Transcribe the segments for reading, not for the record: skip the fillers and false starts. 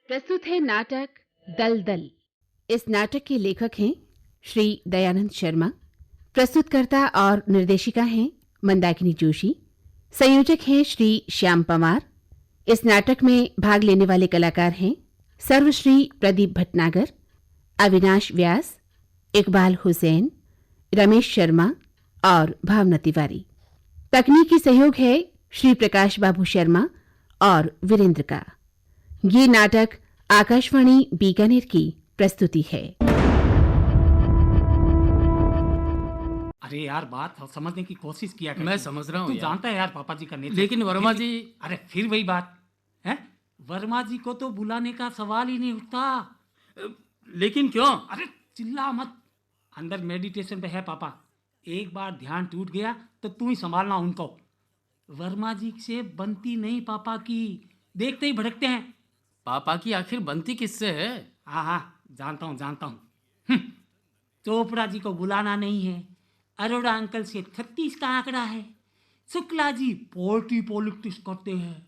प्रस्तुत है नाटक दलदल। इस नाटक के लेखक हैं श्री दयानंद शर्मा, प्रस्तुतकर्ता और निर्देशिका हैं मंदाकिनी जोशी, संयोजक हैं श्री श्याम पवार। इस नाटक में भाग लेने वाले कलाकार हैं सर्वश्री प्रदीप भटनागर, अविनाश व्यास, इकबाल हुसैन, रमेश शर्मा और भावना तिवारी। तकनीकी सहयोग है श्री प्रकाश बाबू शर्मा और वीरेंद्र का। ये नाटक आकाशवाणी बीकानेर की प्रस्तुति है। अरे यार, बात समझने की कोशिश किया कर। मैं समझ रहा हूँ तू यार। जानता है यार पापा जी का नेचर। लेकिन वर्मा जी। अरे फिर वही बात है, वर्मा जी को तो बुलाने का सवाल ही नहीं उठता। लेकिन क्यों? अरे चिल्ला मत, अंदर मेडिटेशन पे है पापा। एक बार ध्यान टूट गया तो तू ही संभालना उनको। वर्मा जी से बनती नहीं पापा की, देखते ही भड़कते हैं। पापा की आखिर बनती किससे है? हाँ, जानता हूँ। चोपड़ा जी को बुलाना नहीं है, अरोड़ा अंकल से 36 का आंकड़ा है, शुक्ला जी पोल्ट्री पॉलिटिक्स करते हैं,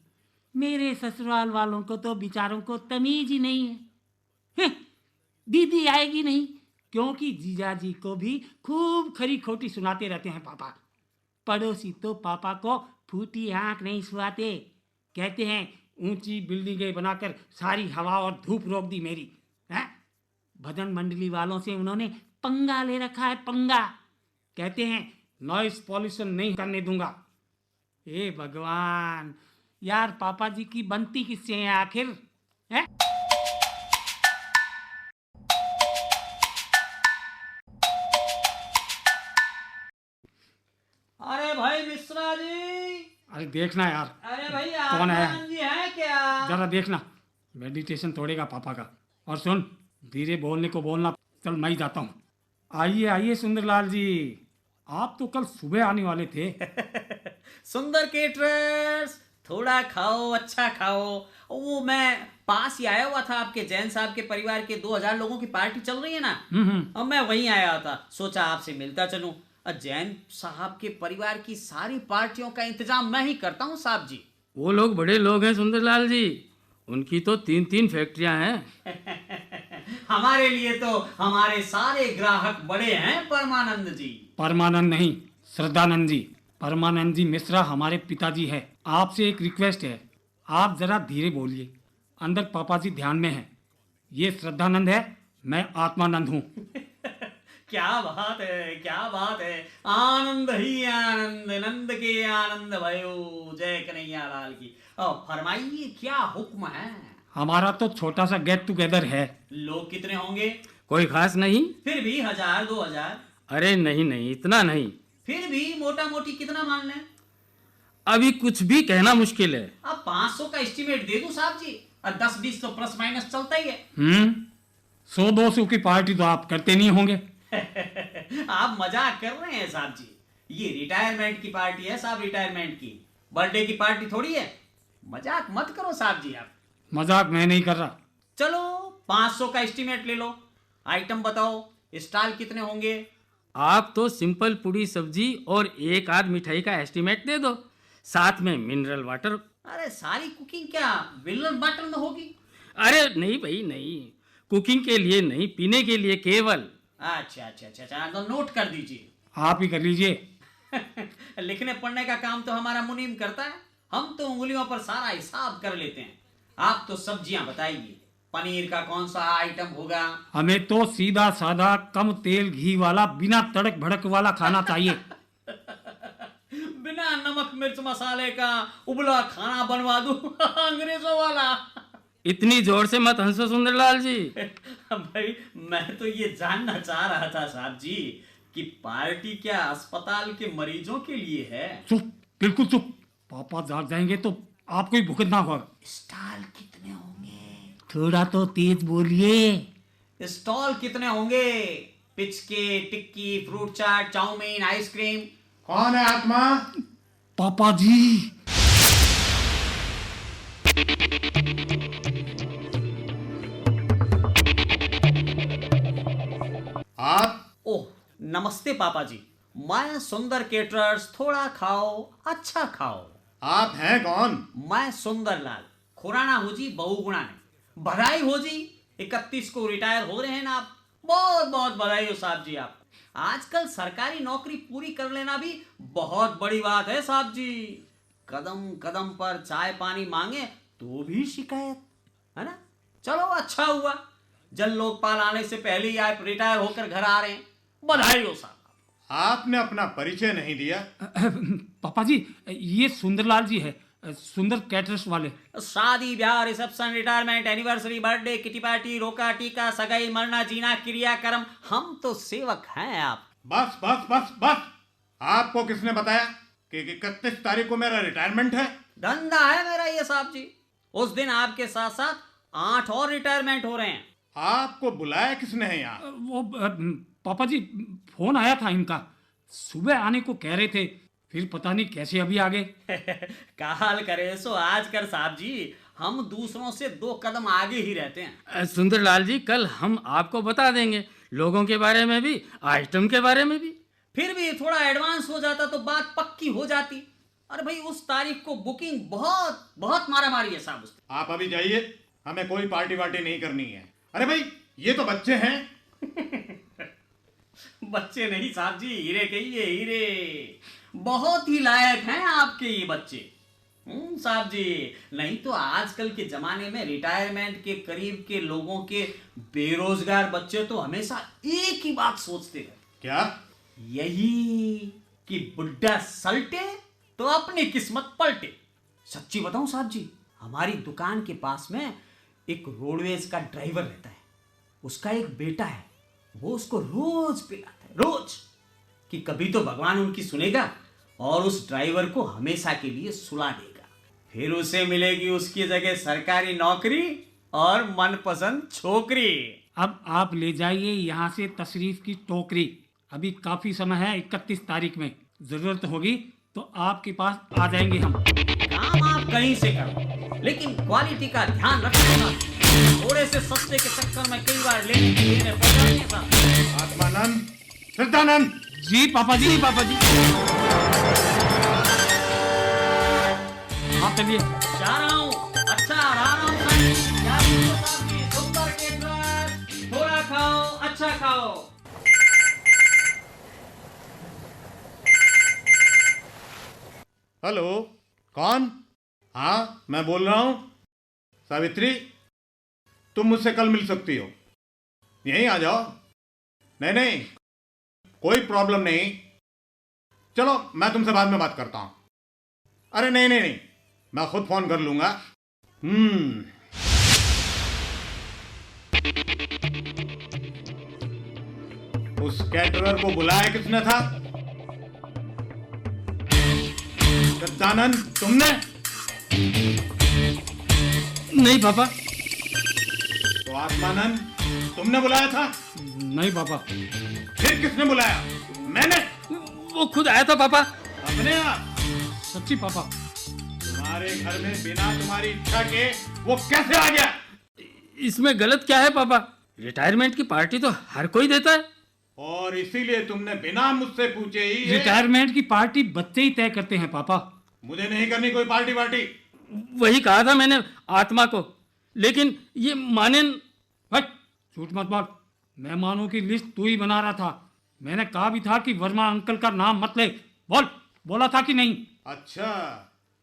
मेरे ससुराल वालों को तो बेचारों को तमीज ही नहीं है। दीदी आएगी नहीं क्योंकि जीजा जी को भी खूब खरी खोटी सुनाते रहते हैं पापा। पड़ोसी तो पापा को फूटी आंख नहीं सुहाते, कहते हैं ऊंची बिल्डिंगें बनाकर सारी हवा और धूप रोक दी मेरी है। भजन मंडली वालों से उन्होंने पंगा ले रखा है, पंगा। कहते हैं नॉइस पॉल्यूशन नहीं करने दूंगा। हे भगवान, यार पापा जी की बनती किससे है आखिर है? अरे भाई मिश्रा जी। अरे देखना यार, अरे भाई कौन है? आनंद जी है क्या? जरा देखना, मेडिटेशन तोड़ेगा पापा का। और सुन, धीरे बोलने को बोलना। चल मैं ही जाता हूँ। आइए सुंदरलाल जी, आप तो कल सुबह आने वाले थे। सुंदर केटरर्स, थोड़ा खाओ, अच्छा खाओ। वो मैं पास ही आया हुआ था, आपके जैन साहब के परिवार के 2000 लोगों की पार्टी चल रही है ना। अब मैं वहीं आया था, सोचा आपसे मिलता चलूं। जैन साहब के परिवार की सारी पार्टियों का इंतजाम मैं ही करता हूँ साहब जी। वो लोग बड़े लोग हैं सुंदरलाल जी, उनकी तो 3-3 फैक्ट्रियां हैं। हमारे लिए तो हमारे सारे ग्राहक बड़े हैं परमानंद जी। परमानंद नहीं, श्रद्धानंद जी। परमानंद जी मिश्रा हमारे पिताजी है। आपसे एक रिक्वेस्ट है, आप जरा धीरे बोलिए, अंदर पापा जी ध्यान में हैं। ये श्रद्धानंद है, मैं आत्मानंद हूँ। क्या बात है, क्या बात है। आनंद ही आनंद, नंद के आनंद भयो, जय कन्हैया लाल की। फरमाइए क्या हुक्म है? हमारा तो छोटा सा गेट टुगेदर है। लोग कितने होंगे? कोई खास नहीं। फिर भी 1000-2000? अरे नहीं, इतना नहीं। फिर भी मोटा मोटी कितना मान लें? अभी कुछ भी कहना मुश्किल है। अब 500 का एस्टिमेट दे दूं साहब जी, और 10-20 तो प्लस माइनस चलता ही है। 100-200 की पार्टी तो आप करते नहीं होंगे। आप मजाक कर रहे हैं साहब जी, ये रिटायरमेंट की पार्टी है साहब, रिटायरमेंट की। बर्थडे की पार्टी थोड़ी है, मजाक मत करो साहब जी आप। मजाक मैं नहीं कर रहा। चलो 500 का एस्टिमेट ले लो। आइटम बताओ, स्टॉल कितने होंगे? आप तो सिंपल पूड़ी सब्जी और एक आध मिठाई का एस्टिमेट दे दो, साथ में मिनरल वाटर। अरे सारी कुकिंग क्या मिनरल वाटर में होगी? अरे नहीं भाई नहीं, कुकिंग के लिए नहीं, पीने के लिए केवल। अच्छा, तो नोट कर दीजिए। आप ही कर लीजिए। लिखने पढ़ने का काम तो हमारा मुनीम करता है, हम तो उंगलियों पर सारा हिसाब कर लेते हैं। आप तो सब्जियां बताइए, पनीर का कौन सा आइटम होगा? हमें तो सीधा साधा कम तेल घी वाला, बिना तड़क भड़क वाला खाना चाहिए। बिना नमक मिर्च मसाले का उबला खाना बनवा दूं अंग्रेजों वाला। इतनी जोर से मत हंसो सुंदरलाल जी। भाई मैं तो ये जानना चाह रहा था साहब जी कि पार्टी क्या अस्पताल के मरीजों के लिए है? चुप, बिल्कुल चुप। पापा जाग जाएंगे तो आपको ही भुगतना होगा। स्टॉल कितने होंगे? थोड़ा तो तेज बोलिए। स्टॉल कितने होंगे? पिचके, टिक्की, फ्रूट चाट, चाउमीन, आइसक्रीम। कौन है आत्मा? पापा जी। आप? ओह नमस्ते पापा जी, मैं सुंदर केटरर्स, थोड़ा खाओ, अच्छा खाओ। आप हैं कौन? मैं सुंदरलाल, खुराना हूँ जी बहुगुणा ने। बधाई हो जी, 31 को रिटायर हो रहे हैं ना आप। बहुत बहुत बधाई हो साहब जी आप। आजकल सरकारी नौकरी पूरी कर लेना भी बहुत बड़ी बात है साहब जी। कदम कदम पर चाय पानी मांगे तो भी शिकायत, है ना। चलो अच्छा हुआ, जल लोकपाल आने से पहले ही आप रिटायर होकर घर आ रहे हैं। बधाई हो साहब। आपने अपना परिचय नहीं दिया। पापा जी, ये सुंदरलाल जी है, सुंदर कैटरर्स वाले। शादी ब्याह reception retirement anniversary birthday kitty party रोका टीका सगाई मरना जीना क्रियाक्रम, हम तो सेवक हैं आप। बस बस बस बस, आपको किसने बताया कि 31 तारीख को मेरा रिटायरमेंट है? धंधा है मेरा ये साहब जी। उस दिन आपके साथ साथ 8 और रिटायरमेंट हो रहे हैं। आपको बुलाया किसने है यहाँ? वो पापा जी, फोन आया था इनका, सुबह आने को कह रहे थे, फिर पता नहीं कैसे अभी आ गए। काल करे सो आज कर साहब जी, हम दूसरों से 2 कदम आगे ही रहते हैं। सुंदरलाल जी, कल हम आपको बता देंगे, लोगों के बारे में भी, आइटम के बारे में भी। फिर भी थोड़ा एडवांस हो जाता तो बात पक्की हो जाती। अरे भाई, उस तारीख को बुकिंग बहुत बहुत मारा मारी है साहब उस। आप अभी जाइए, हमें कोई पार्टी वार्टी नहीं करनी है। अरे भाई, ये तो बच्चे हैं। बच्चे नहीं साहब जी, हीरे कहिए हीरे। बहुत ही लायक हैं आपके ये बच्चे। साहब जी, नहीं तो आजकल के जमाने में रिटायरमेंट के करीब के लोगों के बेरोजगार बच्चे तो हमेशा एक ही बात सोचते हैं। क्या? यही कि बुड्ढा सल्टे तो अपनी किस्मत पलटे। सच्ची बताऊं साहब जी, हमारी दुकान के पास में एक रोडवेज का ड्राइवर रहता है। उसका एक बेटा है, वो उसको रोज पिलाता है, रोज, कि कभी तो भगवान उनकी सुनेगा और उस ड्राइवर को हमेशा के लिए सुला देगा। फिर उसे मिलेगी उसकी जगह सरकारी नौकरी और मनपसंद छोकरी। अब आप ले जाइए यहाँ से तशरीफ की टोकरी। अभी काफी समय है, 31 तारीख में जरूरत होगी तो आपके पास आ जाएंगे हम। काम आप कहीं से करो, लेकिन क्वालिटी का ध्यान रखना। थोड़े से सस्ते के चक्कर में कई बार लेने पड़ जाते हैं साहब। आत्मानंद, सिद्धानंद। जी पापा जी, पापा जी। हाँ चलिए। जा रहा हूँ। अच्छा, आराम से साहब जी, सुंदर केटरर्स, थोड़ा खाओ, अच्छा खाओ। हेलो, कौन? हाँ, मैं बोल रहा हूँ। सावित्री, तुम मुझसे कल मिल सकती हो, यहीं आ जाओ। नहीं नहीं, कोई प्रॉब्लम नहीं। चलो, मैं तुमसे बाद में बात करता हूँ। अरे नहीं नहीं नहीं, मैं खुद फोन कर लूंगा। उस कैटरर को बुलाया किसने था? सच्चानंद, तुमने? नहीं पापा। तो आत्मानंद, तुमने बुलाया था? नहीं पापा। फिर किसने बुलाया? मैंने। वो खुद आया था पापा। अपने आप? सच्ची पापा। तुम्हारे घर में बिना तुम्हारी इच्छा के वो कैसे आ गया? इसमें गलत क्या है पापा? रिटायरमेंट की पार्टी तो हर कोई देता है। और इसीलिए तुमने बिना मुझसे पूछे ही रिटायरमेंट की पार्टी बच्चे ही तय करते हैं पापा। मुझे नहीं करनी कोई पार्टी वार्टी। वही कहा था मैंने आत्मा को, लेकिन ये माने। हट, झूठ मत बोल। मेहमानों की लिस्ट तू ही बना रहा था। मैंने कहा भी था कि वर्मा अंकल का नाम मत ले। बोला था कि नहीं? अच्छा,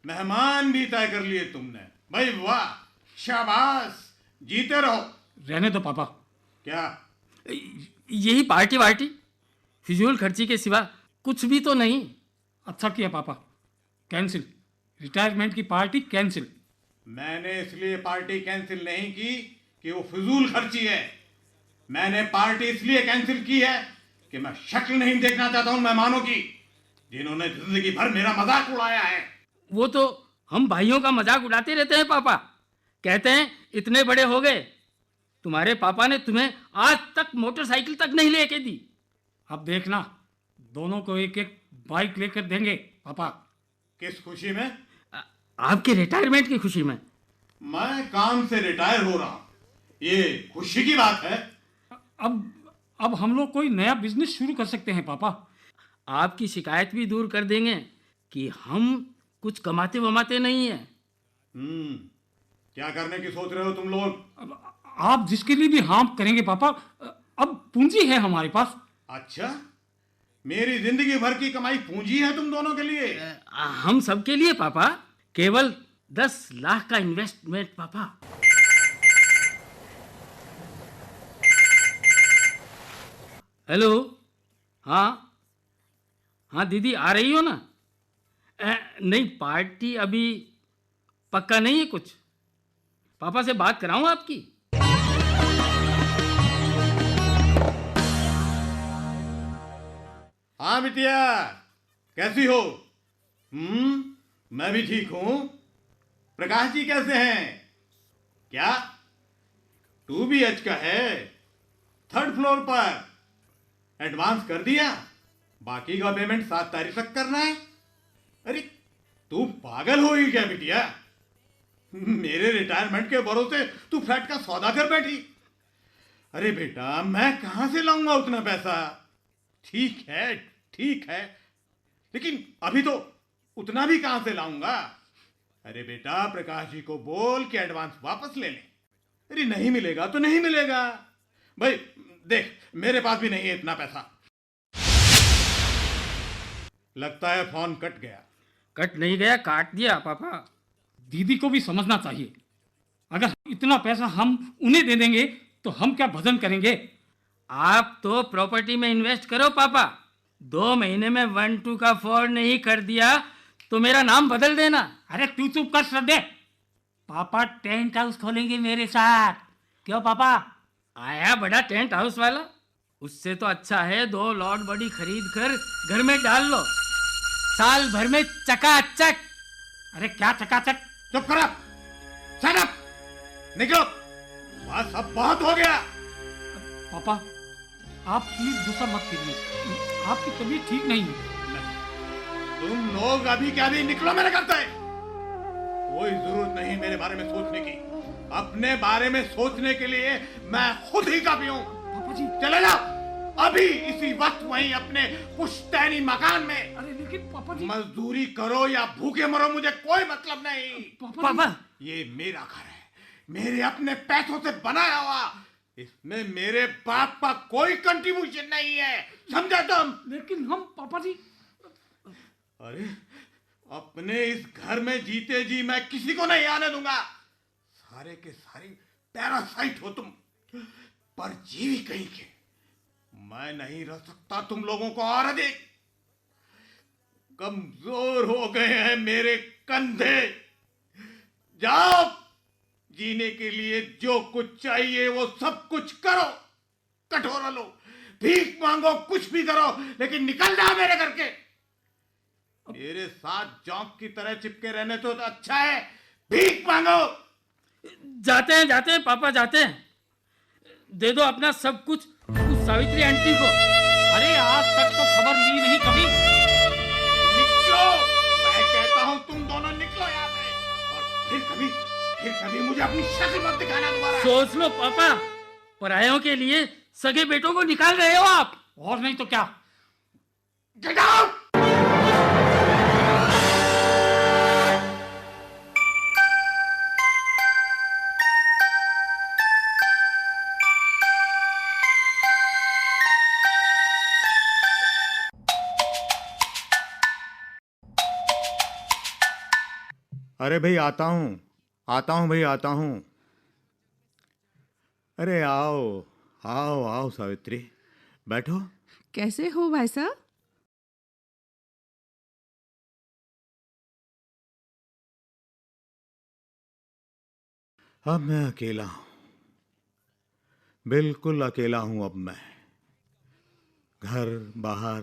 मेहमान भी तय कर लिए तुमने। भाई वाह, शाबाश, जीते रहो। रहने दो पापा। क्या? यही पार्टी वार्टी, फिजूल खर्ची के सिवा कुछ भी तो नहीं। अच्छा किया पापा, कैंसिल। रिटायरमेंट की पार्टी कैंसिल। मैंने इसलिए पार्टी कैंसिल नहीं की कि वो फिजूल खर्ची है। मैंने पार्टी इसलिए कैंसिल की है कि मैं शक्ल नहीं देखना चाहता हूं मेहमानों की, जिन्होंने जिंदगी भर मेरा मजाक उड़ाया है। वो तो हम भाइयों का मजाक उड़ाते रहते हैं पापा। कहते हैं इतने बड़े हो गए, तुम्हारे पापा ने तुम्हें आज तक मोटरसाइकिल तक नहीं लेके दी। अब देखना, दोनों को एक एक बाइक लेकर देंगे पापा। किस खुशी में? आपके रिटायरमेंट की खुशी में। मैं काम से रिटायर हो रहा हूं, ये खुशी की बात है। अब हम लोग कोई नया बिजनेस शुरू कर सकते हैं पापा। आपकी शिकायत भी दूर कर देंगे कि हम कुछ कमाते वमाते नहीं हैं। क्या करने की सोच रहे हो तुम लोग? आप जिसके लिए भी हाँ करेंगे पापा, अब पूंजी है हमारे पास। अच्छा, मेरी जिंदगी भर की कमाई पूंजी है तुम दोनों के लिए? हम सबके लिए पापा, केवल 10 लाख का इन्वेस्टमेंट पापा। हेलो, हाँ हाँ दीदी, आ रही हो ना? नहीं, पार्टी अभी पक्का नहीं है कुछ। पापा से बात कराऊं आपकी? हाँ बिटिया, कैसी हो? मैं भी ठीक हूं। प्रकाश जी कैसे हैं? क्या 2BH का है? 3rd फ्लोर पर? एडवांस कर दिया? बाकी का पेमेंट 7 तारीख तक करना है। अरे तू पागल हो ही क्या बिटिया? मेरे रिटायरमेंट के भरोसे तू फ्लैट का सौदा कर बैठी। अरे बेटा, मैं कहां से लाऊंगा उतना पैसा? ठीक है, ठीक है, लेकिन अभी तो उतना भी कहां से लाऊंगा? अरे बेटा, प्रकाश जी को बोल कि एडवांस वापस ले लें। अरे नहीं मिलेगा तो नहीं मिलेगा भाई। देख, मेरे पास भी नहीं है इतना पैसा। लगता है फोन कट गया। कट नहीं गया, काट दिया पापा। दीदी को भी समझना चाहिए, अगर इतना पैसा हम उन्हें दे देंगे तो हम क्या भजन करेंगे? आप तो प्रॉपर्टी में इन्वेस्ट करो पापा। 2 महीने में 1-2 का 4 नहीं कर दिया तो मेरा नाम बदल देना। अरे तू चुप कर श्रद्धे। पापा टेंट हाउस खोलेंगे मेरे साथ। क्यों पापा? आया बड़ा टेंट हाउस वाला, उससे तो अच्छा है 2 लॉट बॉडी खरीद कर घर में डाल लो, साल भर में चकाचक। अरे क्या चकाचक? चुप करो, शट अप, निकलो, बस अब बहुत हो गया। पापा आप प्लीज गुस्सा मत कीजिए, आपकी तबीयत ठीक नहीं है। तुम लोग अभी क्या भी निकलो मेरे घर से। कोई जरूरत नहीं मेरे बारे में सोचने की। अपने बारे में सोचने के लिए मैं खुद ही काफी हूँ। पापा जी। चले जाओ अभी इसी वक्त वहीं अपने पुश्तैनी मकान में। अरे लेकिन पापा जी। मजदूरी करो या भूखे मरो, मुझे कोई मतलब नहीं। पापा ये मेरा घर है, मेरे अपने पैसों से बनाया हुआ। इसमें मेरे बाप का कोई कंट्रीब्यूशन नहीं है, समझे तुम? लेकिन हम पापा जी। अरे अपने इस घर में जीते जी मैं किसी को नहीं आने दूंगा। सारे के सारे पैरासाइट हो तुम, परजीवी कहीं के। मैं नहीं रह सकता तुम लोगों को और अधिक। कमजोर हो गए हैं मेरे कंधे। जाओ, जीने के लिए जो कुछ चाहिए वो सब कुछ करो, कटोरा लो, भीख मांगो, कुछ भी करो, लेकिन निकल जाओ मेरे घर के। मेरे साथ जौंक की तरह चिपके रहने तो अच्छा है, भीख मांगो। जाते हैं पापा, जाते हैं। दे दो अपना सब कुछ उस सावित्री आंटी को। अरे आज तक तो खबर ली नहीं कभी। निकलो, मैं कहता हूं तुम दोनों निकलो यहाँ पे। और फिर कभी मुझे अपनी शक्ल मत दिखाना दोबारा। सोच लो पापा, परायों के लिए सगे बेटों को निकाल रहे हो आप। और नहीं तो क्या। Get out. अरे भाई आता हूँ भाई आता हूँ। अरे आओ आओ आओ सावित्री, बैठो। कैसे हो भाई साहब? अब मैं अकेला हूँ, बिल्कुल अकेला हूँ अब मैं। घर बाहर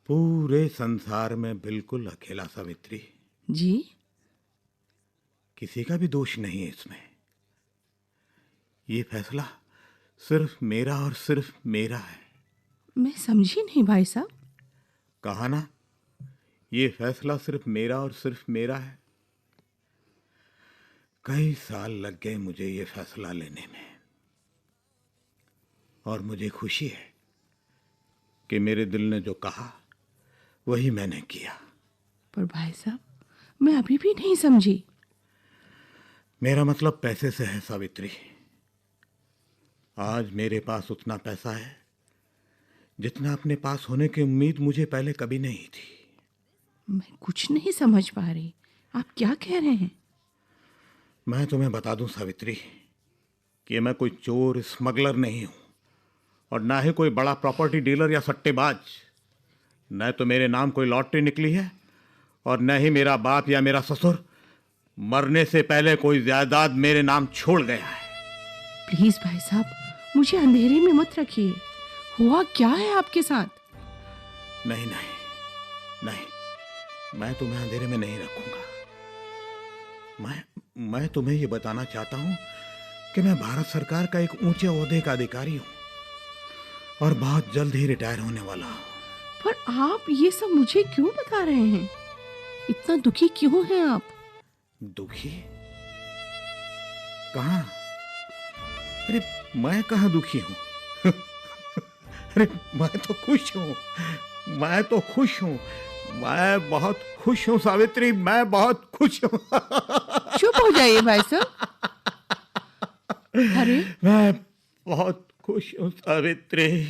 पूरे संसार में बिल्कुल अकेला सावित्री। जी? किसी का भी दोष नहीं है इसमें। ये फैसला सिर्फ मेरा और सिर्फ मेरा है। मैं समझी नहीं भाई साहब। कहा ना, ये फैसला सिर्फ मेरा और सिर्फ मेरा है। कई साल लग गए मुझे ये फैसला लेने में, और मुझे खुशी है कि मेरे दिल ने जो कहा वही मैंने किया। पर भाई साहब, मैं अभी भी नहीं समझी। मेरा मतलब पैसे से है सावित्री। आज मेरे पास उतना पैसा है जितना अपने पास होने की उम्मीद मुझे पहले कभी नहीं थी। मैं कुछ नहीं समझ पा रही, आप क्या कह रहे हैं? मैं तुम्हें बता दूं सावित्री कि मैं कोई चोर स्मगलर नहीं हूं और ना ही कोई बड़ा प्रॉपर्टी डीलर या सट्टेबाज। न तो मेरे नाम कोई लॉटरी निकली है और न ही मेरा बाप या मेरा ससुर मरने से पहले कोई जायदाद मेरे नाम छोड़ गया है। प्लीज भाई साहब, मुझे अंधेरे में मत रखिए। हुआ क्या है आपके साथ? नहीं नहीं नहीं, मैं तुम्हें अंधेरे में नहीं रखूंगा। मैं तुम्हें ये बताना चाहता हूं कि मैं भारत सरकार का एक ऊंचे ओहदे का अधिकारी हूं और बहुत जल्द ही रिटायर होने वाला हूं। पर आप ये सब मुझे क्यों बता रहे हैं? इतना दुखी क्यों हैं आप? दुखी? कहाँ? अरे मैं कहाँ दुखी हूं? अरे मैं तो खुश हूं, मैं तो खुश हूं, मैं बहुत खुश हूं सावित्री, मैं बहुत खुश हूं। चुप हो जाइए भाई साहब। अरे मैं बहुत खुश हूं सावित्री।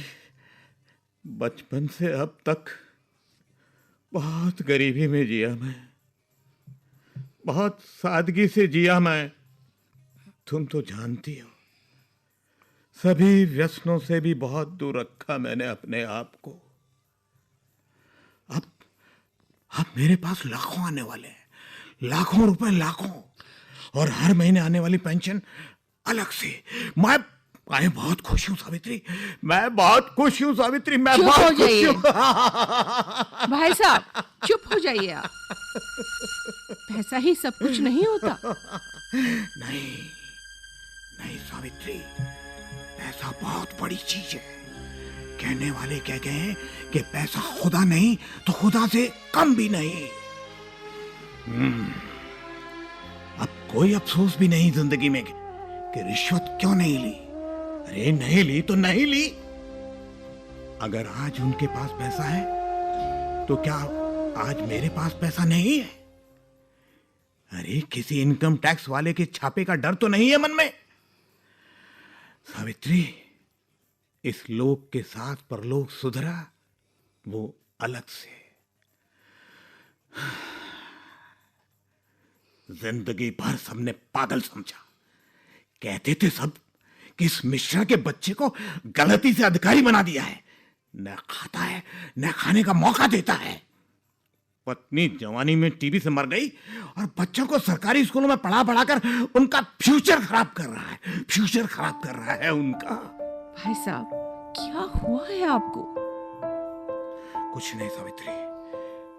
बचपन से अब तक बहुत गरीबी में जिया मैं, बहुत सादगी से जिया मैं। तुम तो जानती हो, सभी व्यसनों से भी बहुत दूर रखा मैंने अपने आप को। अब मेरे पास लाखों आने वाले हैं, लाखों रुपए, लाखों, और हर महीने आने वाली पेंशन अलग से। मैं बहुत खुश हूं सावित्री, मैं बहुत खुश हूं सावित्री, मैं चुप हो बहुत खुश जाइए। हूं। भाई साहब, चुप हो जाइए आप। पैसा ही सब कुछ नहीं होता। नहीं नहीं सावित्री, पैसा बहुत बड़ी चीज है। कहने वाले कह गए हैं कि पैसा खुदा नहीं तो खुदा से कम भी नहीं। अब कोई अफसोस भी नहीं जिंदगी में कि रिश्वत क्यों नहीं ली। अरे नहीं ली तो नहीं ली। अगर आज उनके पास पैसा है तो क्या आज मेरे पास पैसा नहीं है? अरे किसी इनकम टैक्स वाले के छापे का डर तो नहीं है मन में। सावित्री, इस लोक के साथ परलोक सुधरा वो अलग से। जिंदगी भर सबने पागल समझा। कहते थे सब कि इस मिश्रा के बच्चे को गलती से अधिकारी बना दिया है। न खाता है, न खाने का मौका देता है। पत्नी जवानी में टीबी से मर गई और बच्चों को सरकारी स्कूलों में पढ़ा पढ़ाकर उनका फ्यूचर खराब कर रहा है, फ्यूचर खराब कर रहा है उनका। भाई साहब, क्या हुआ है आपको? कुछ नहीं सावित्री,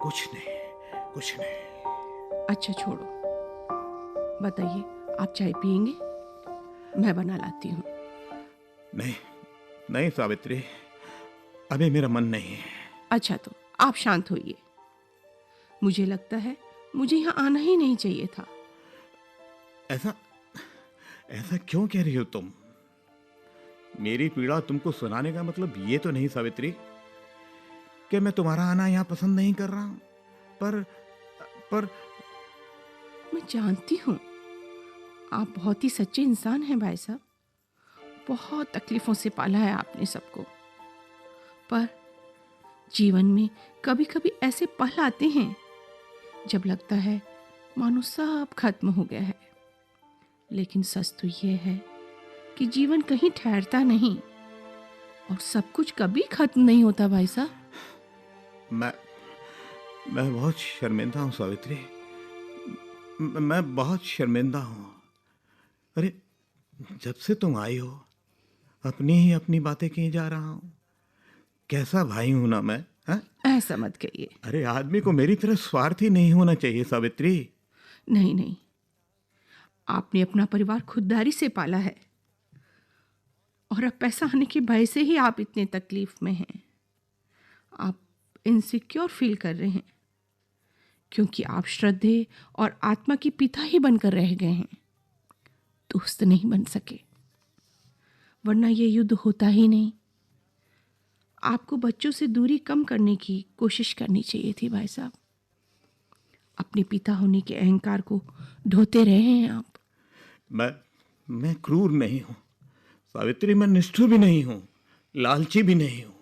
कुछ नहीं, कुछ नहीं। अच्छा छोड़ो, बताइए, आप चाय पियेंगे? मैं बना लाती हूँ। नहीं नहीं सावित्री, अभी मेरा मन नहीं है। अच्छा तो आप शांत होइए। मुझे लगता है मुझे यहाँ आना ही नहीं चाहिए था। ऐसा ऐसा क्यों कह रही हो तुम? मेरी पीड़ा तुमको सुनाने का मतलब ये तो नहीं सावित्री कि मैं तुम्हारा आना यहाँ पसंद नहीं कर रहा हूं। पर मैं जानती हूँ आप बहुत ही सच्चे इंसान हैं भाई साहब। बहुत तकलीफों से पाला है आपने सबको। पर जीवन में कभी कभी ऐसे पल आते हैं जब लगता है मानो सब खत्म हो गया है। लेकिन सच तो ये है कि जीवन कहीं ठहरता नहीं और सब कुछ कभी खत्म नहीं होता भाई साहब। मैं बहुत शर्मिंदा हूं सावित्री, मैं बहुत शर्मिंदा हूं। अरे जब से तुम आई हो अपनी ही अपनी बातें किए जा रहा हूं। कैसा भाई हूं ना मैं, हा? ऐसा मत कहिए। अरे आदमी को मेरी तरह स्वार्थी नहीं होना चाहिए सावित्री। नहीं नहीं, आपने अपना परिवार खुददारी से पाला है और अब पैसा आने के भय से ही आप इतने तकलीफ में हैं। आप इनसिक्योर फील कर रहे हैं क्योंकि आप श्रद्धे और आत्मा के पिता ही बनकर रह गए हैं, दोस्त नहीं बन सके। वरना ये युद्ध होता ही नहीं। आपको बच्चों से दूरी कम करने की कोशिश करनी चाहिए थी भाई साहब। अपने पिता होने के अहंकार को ढोते रहे हैं आप। मैं क्रूर नहीं हूं सावित्री, मैं निष्ठुर भी नहीं हूं, लालची भी नहीं हूं।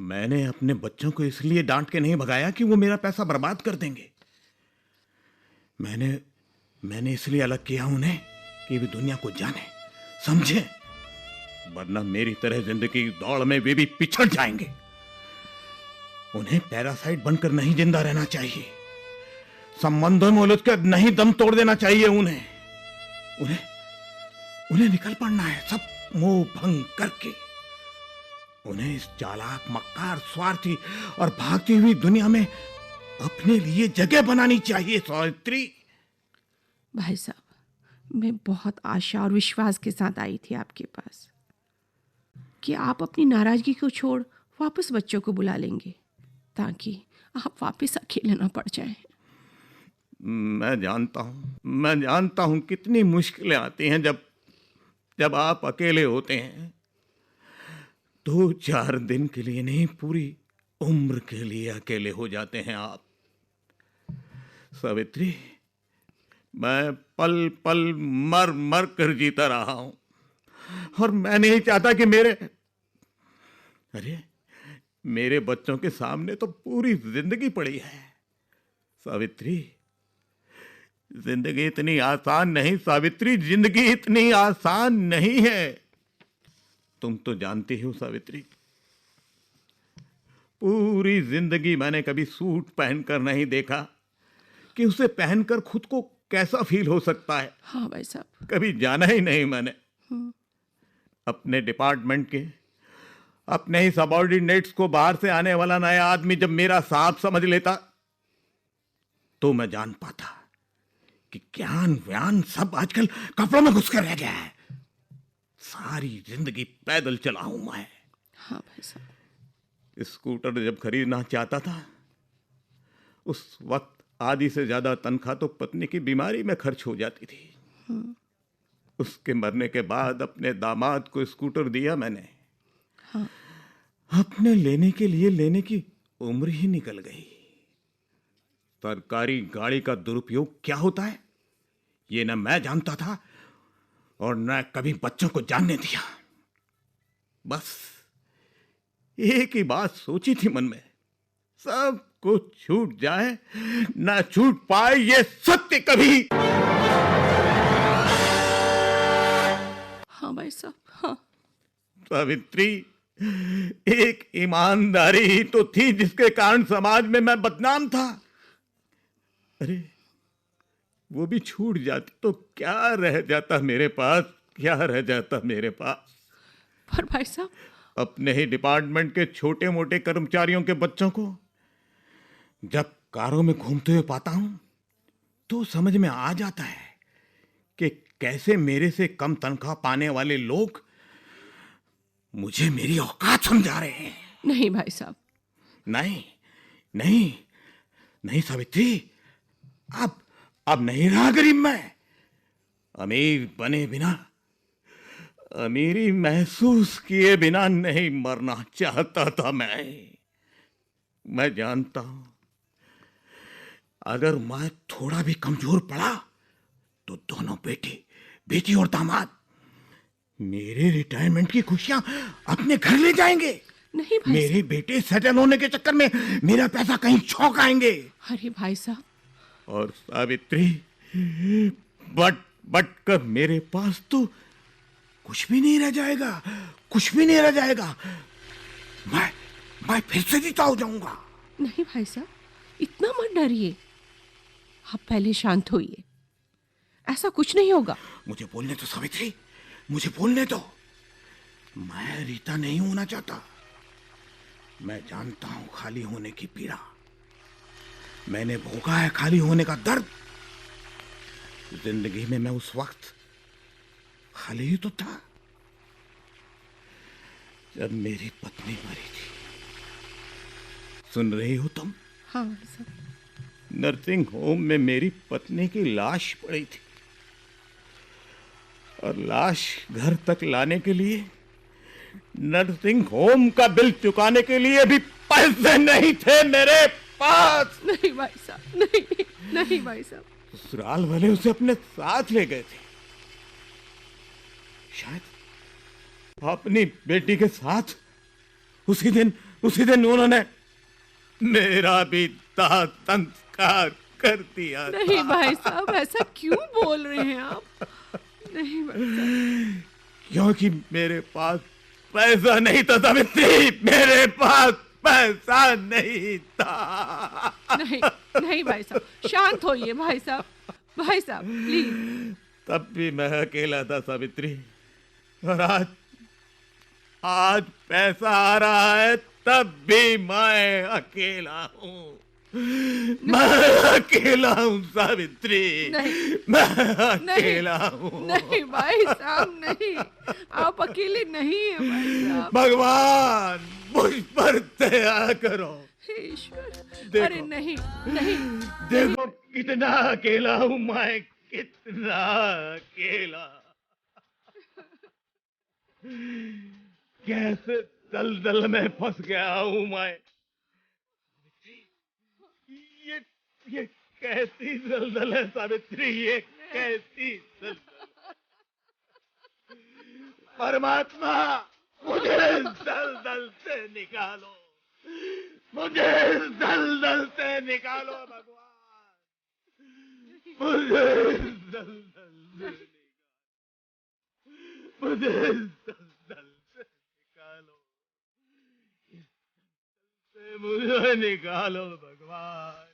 मैंने अपने बच्चों को इसलिए डांट के नहीं भगाया कि वो मेरा पैसा बर्बाद कर देंगे। मैंने इसलिए अलग किया उन्हें कि वे दुनिया को जाने समझे, वरना मेरी तरह जिंदगी की दौड़ में वे भी पिछड़ जाएंगे। उन्हें पैरासाइट बनकर नहीं जिंदा रहना चाहिए, संबंधों में उलझ कर नहीं दम तोड़ देना चाहिए। उन्हें निकल पड़ना है सब मोह भंग करके। उन्हें इस चालाक, मक्कार, स्वार्थी और भागती हुई दुनिया में अपने लिए जगह बनानी चाहिए सावित्री। भाई साहब, मैं बहुत आशा और विश्वास के साथ आई थी आपके पास कि आप अपनी नाराजगी को छोड़ वापस बच्चों को बुला लेंगे ताकि आप वापस अकेले न पड़ जाएं। मैं जानता हूं कितनी मुश्किलें आती हैं जब आप अकेले होते हैं। 2-4 दिन के लिए नहीं, पूरी उम्र के लिए अकेले हो जाते हैं आप। सावित्री, मैं पल पल मर मर कर जीता रहा हूं और मैं नहीं चाहता कि मेरे बच्चों के सामने तो पूरी जिंदगी पड़ी है। सावित्री, जिंदगी इतनी आसान नहीं सावित्री, जिंदगी इतनी आसान नहीं है। तुम तो जानती हो सावित्री, पूरी जिंदगी मैंने कभी सूट पहनकर नहीं देखा कि उसे पहनकर खुद को कैसा फील हो सकता है। हाँ भाई साहब, कभी जाना ही नहीं मैंने। अपने डिपार्टमेंट के, अपने ही सबऑर्डिनेट्स को बाहर से आने वाला नया आदमी जब मेरा साहब समझ लेता तो मैं जान पाता कि ज्ञान व्यान सब आजकल कपड़ों में घुस कर रह गया है। सारी जिंदगी पैदल चला हूं मैं। हाँ भाई साहब। स्कूटर जब खरीदना चाहता था उस वक्त आधी से ज्यादा तनख्वाह तो पत्नी की बीमारी में खर्च हो जाती थी। उसके मरने के बाद अपने दामाद को स्कूटर दिया मैंने। हाँ। अपने लेने की उम्र ही निकल गई। सरकारी गाड़ी का दुरुपयोग क्या होता है ये न मैं जानता था और न कभी बच्चों को जानने दिया। बस एक ही बात सोची थी मन में, सब कुछ छूट जाए ना छूट पाए ये सत्य कभी। हाँ भाई साहब, हाँ। सावित्री, एक ईमानदारी ही तो थी जिसके कारण समाज में मैं बदनाम था। अरे वो भी छूट जाती तो क्या रह जाता मेरे पास, क्या रह जाता मेरे पास। पर भाई साहब, अपने ही डिपार्टमेंट के छोटे मोटे कर्मचारियों के बच्चों को जब कारों में घूमते हुए पाता हूं तो समझ में आ जाता है कि कैसे मेरे से कम तनख्वाह पाने वाले लोग मुझे मेरी औकात समझा रहे हैं। नहीं भाई साहब, नहीं नहीं नहीं सावित्री, अब नहीं रहा गरीब मैं। अमीर बने बिना, अमीरी महसूस किए बिना नहीं मरना चाहता था मैं जानता हूं अगर मैं थोड़ा भी कमजोर पड़ा तो दोनों बेटी और दामाद मेरे रिटायरमेंट की खुशियां अपने घर ले जाएंगे। नहीं भाई मेरे बेटे सेटल होने के चक्कर में मेरा पैसा कहीं छौंक आएंगे। अरे भाई साहब, और सावित्री, बट कर मेरे पास तो कुछ भी नहीं रह जाएगा, कुछ भी नहीं रह जाएगा। मैं फिर से जीता हो जाऊंगा। नहीं भाई साहब, इतना मत डरिए। आप पहले शांत होइए, ऐसा कुछ नहीं होगा। मुझे बोलने दो सावित्री, मुझे बोलने दो। मैं रीता नहीं होना चाहता। मैं जानता हूं खाली होने की पीड़ा। मैंने भोगा है खाली होने का दर्द। जिंदगी में मैं उस वक्त खाली ही तो था जब मेरी पत्नी मरी थी। सुन रही हो तुम? हाँ भाई साहब। नर्सिंग होम में मेरी पत्नी की लाश पड़ी थी और लाश घर तक लाने के लिए नर्सिंग होम का बिल चुकाने के लिए भी पैसे नहीं थे मेरे पास। नहीं भाई साहब, नहीं भाई साहब। ससुराल वाले उसे अपने साथ ले गए थे, शायद अपनी बेटी के साथ। उसी दिन उन्होंने मेरा भी दाह संस्कार कर दिया था। नहीं भाई साहब, ऐसा क्यों बोल रहे हैं आप? नहीं भाई साहब। क्योंकि मेरे पास पैसा नहीं था सावित्री, मेरे पास पैसा नहीं था। नहीं नहीं भाई साहब, शांत होइए भाई साहब। भाई साहब प्लीज। तब भी मैं अकेला था सावित्री, और आज पैसा आ रहा है, तब भी मैं अकेला हूँ। मैं अकेला हूँ सावित्री। नहीं, मैं अकेला हूँ। नहीं भाई साहब, नहीं, आप अकेले नहीं हैं भाई साहब। भगवान मुझ पर दया करो। हे ईश्वर, देखो। अरे नहीं नहीं। देखो कितना अकेला हूँ मैं, कितना अकेला। कैसे दलदल में फंस गया हूँ मैं। ये कैसी दलदल है सावित्री, ये कैसी दलदल। परमात्मा मुझे इस दलदल से निकालो, मुझे इस दलदल से निकालो भगवान, मुझे इस दलदल से निकालो, मुझे इस दलदल से निकालो, इससे मुझे निकालो भगवान।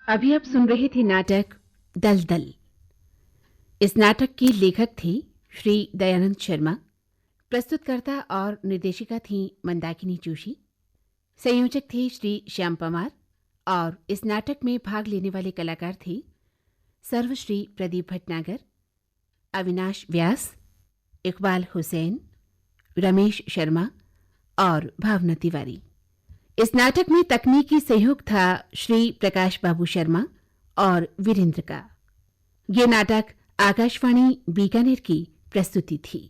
अभी आप सुन रहे थे नाटक दलदल। इस नाटक के लेखक थे श्री दयानंद शर्मा, प्रस्तुतकर्ता और निर्देशिका थी मंदाकिनी जोशी, संयोजक थे श्री श्याम पवार, और इस नाटक में भाग लेने वाले कलाकार थे सर्वश्री प्रदीप भटनागर, अविनाश व्यास, इकबाल हुसैन, रमेश शर्मा और भावना तिवारी। इस नाटक में तकनीकी सहयोग था श्री प्रकाश बाबू शर्मा और वीरेंद्र का। ये नाटक आकाशवाणी बीकानेर की प्रस्तुति थी।